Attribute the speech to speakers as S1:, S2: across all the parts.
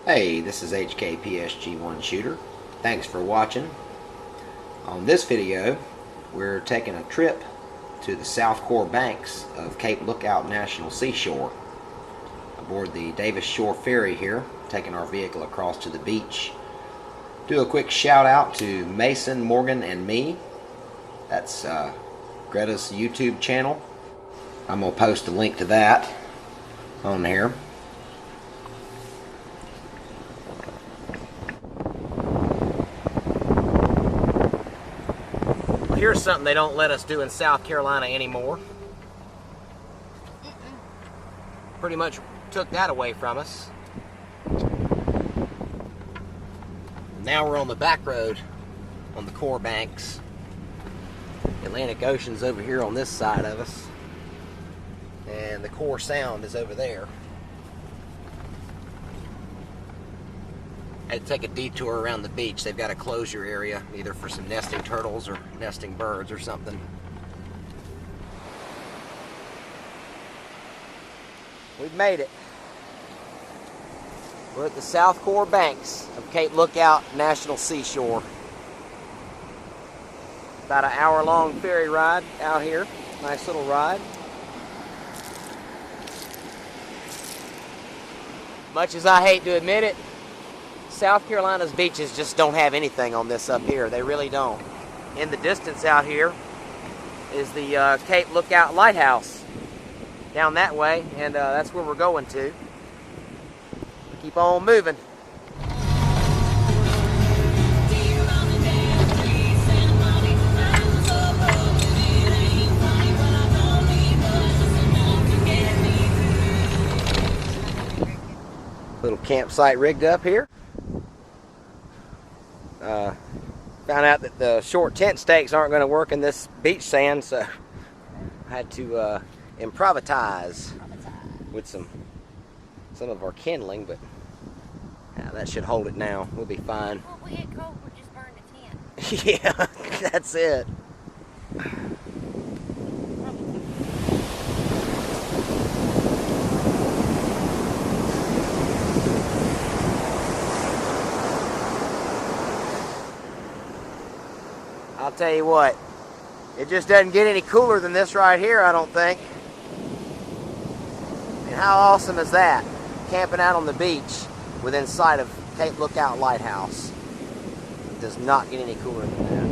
S1: Hey, this is HKPSG1 Shooter. Thanks for watching. On this video, we're taking a trip to the south core banks of Cape Lookout National Seashore aboard the Davis Shore Ferry here, taking our vehicle across to the beach. Do a quick shout out to Mason, Morgan, and me. That's Greta's YouTube channel. I'm going to post a link to that on here. Here's something they don't let us do in South Carolina anymore. Pretty much took that away from us. Now we're on the back road on the core banks. Atlantic Ocean's over here on this side of us, and the core sound is over there. I had to take a detour around the beach. They've got a closure area, either for some nesting turtles or nesting birds or something. We've made it. We're at the south core banks of Cape Lookout National Seashore. About an hour-long ferry ride out here. Nice little ride. Much as I hate to admit it, South Carolina's beaches just don't have anything on this up here. They really don't. In the distance out here is the Cape Lookout lighthouse down that way, and that's where we're going to. Keep on moving. Little campsite rigged up here. Found out that the short tent stakes aren't going to work in this beach sand, so I had to improvise with some of our kindling, but that should hold it now. We'll be fine.
S2: Well, if we get cold, we'll just burn the tent.
S1: Yeah, that's it. I'll tell you what, it just doesn't get any cooler than this right here, I don't think. And how awesome is that? Camping out on the beach within sight of Cape Lookout Lighthouse. It does not get any cooler than that.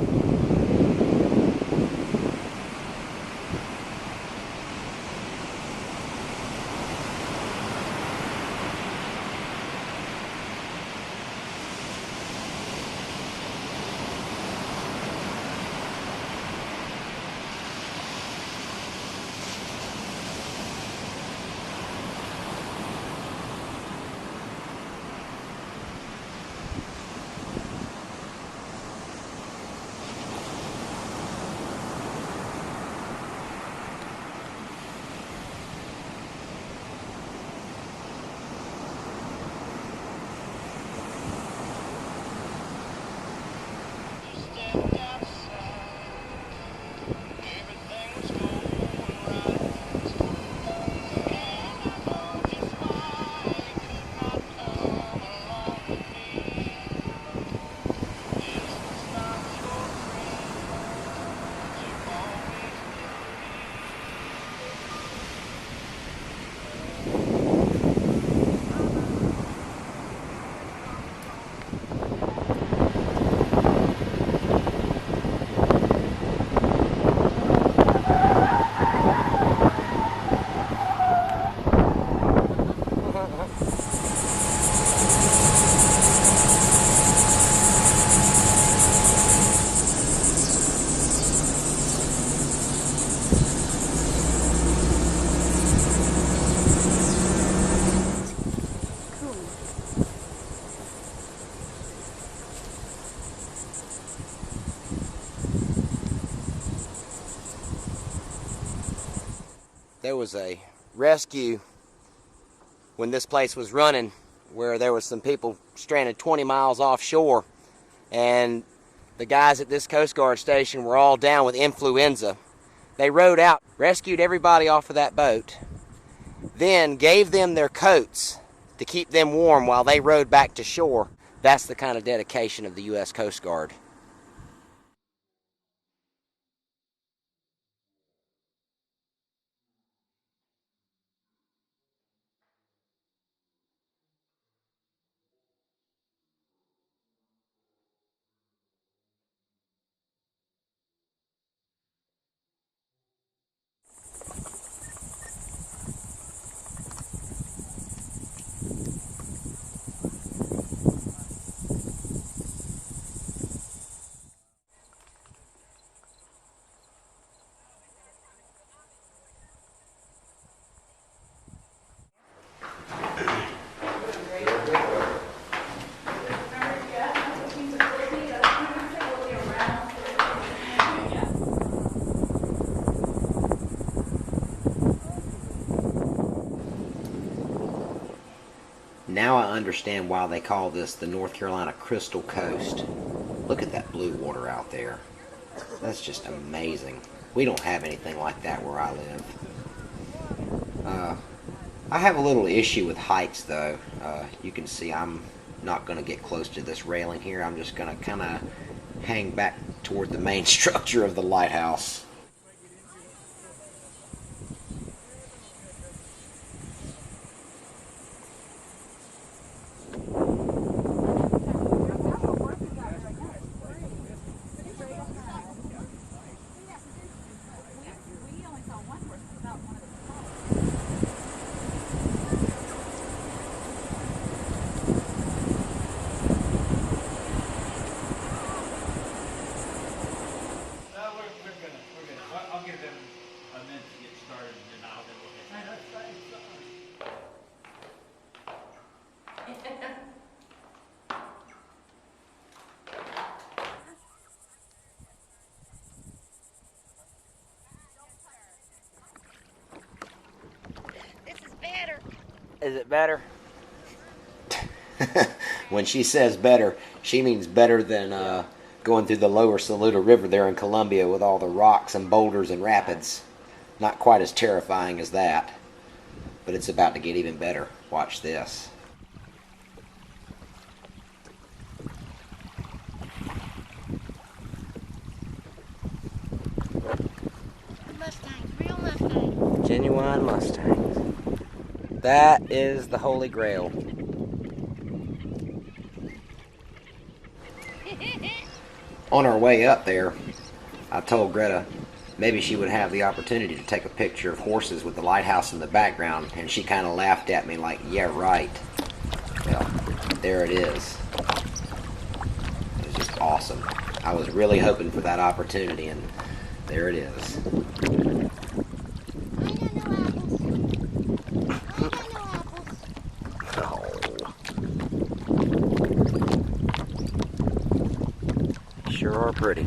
S1: There was a rescue when this place was running where there was some people stranded 20 miles offshore, and the guys at this Coast Guard station were all down with influenza. They rowed out, rescued everybody off of that boat, then gave them their coats to keep them warm while they rowed back to shore. That's the kind of dedication of the U.S. Coast Guard. Now I understand why they call this the North Carolina Crystal Coast. Look at that blue water out there. That's just amazing. We don't have anything like that where I live. I have a little issue with heights though. You can see I'm not going to get close to this railing here. I'm just going to kind of hang back toward the main structure of the lighthouse.
S3: I'll give them a minute to get started and then I'll then
S2: This is better.
S1: Is it better? When she says better, she means better than going through the lower Saluda River there in Columbia with all the rocks and boulders and rapids. Not quite as terrifying as that, but it's about to get even better. Watch this.
S2: Mustangs, real Mustangs.
S1: Genuine Mustangs. That is the Holy Grail. On our way up there, I told Greta maybe she would have the opportunity to take a picture of horses with the lighthouse in the background, and she kind of laughed at me like, yeah, right. Well, there it is. It was just awesome. I was really hoping for that opportunity, and there it is. Sure are pretty.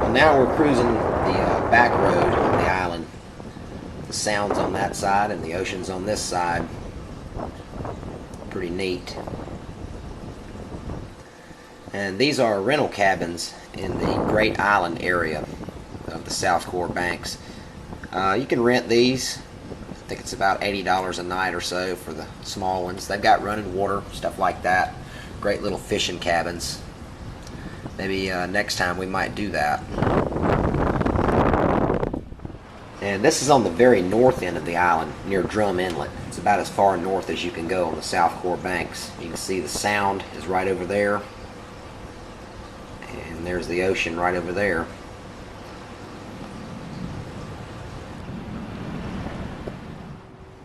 S1: Well, now we're cruising the back road on the island. The sound's on that side and the ocean's on this side. Pretty neat. And these are rental cabins in the Great Island area of the South Core Banks. You can rent these. I think it's about $80 a night or so for the small ones. They've got running water, stuff like that. Great little fishing cabins. Maybe next time we might do that. And this is on the very north end of the island, near Drum Inlet. It's about as far north as you can go on the South Core Banks. You can see the Sound is right over there. And there's the ocean right over there.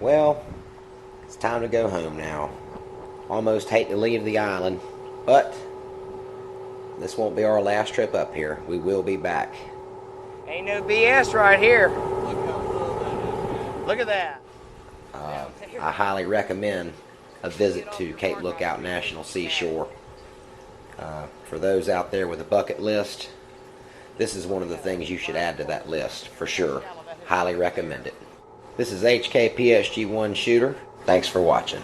S1: Well, it's time to go home now. Almost hate to leave the island, but this won't be our last trip up here. We will be back. Ain't no BS right here. Look at that. I highly recommend a visit to Cape Lookout National Seashore. For those out there with a bucket list, this is one of the things you should add to that list, for sure. Highly recommend it. This is HKPSG1 Shooter. Thanks for watching.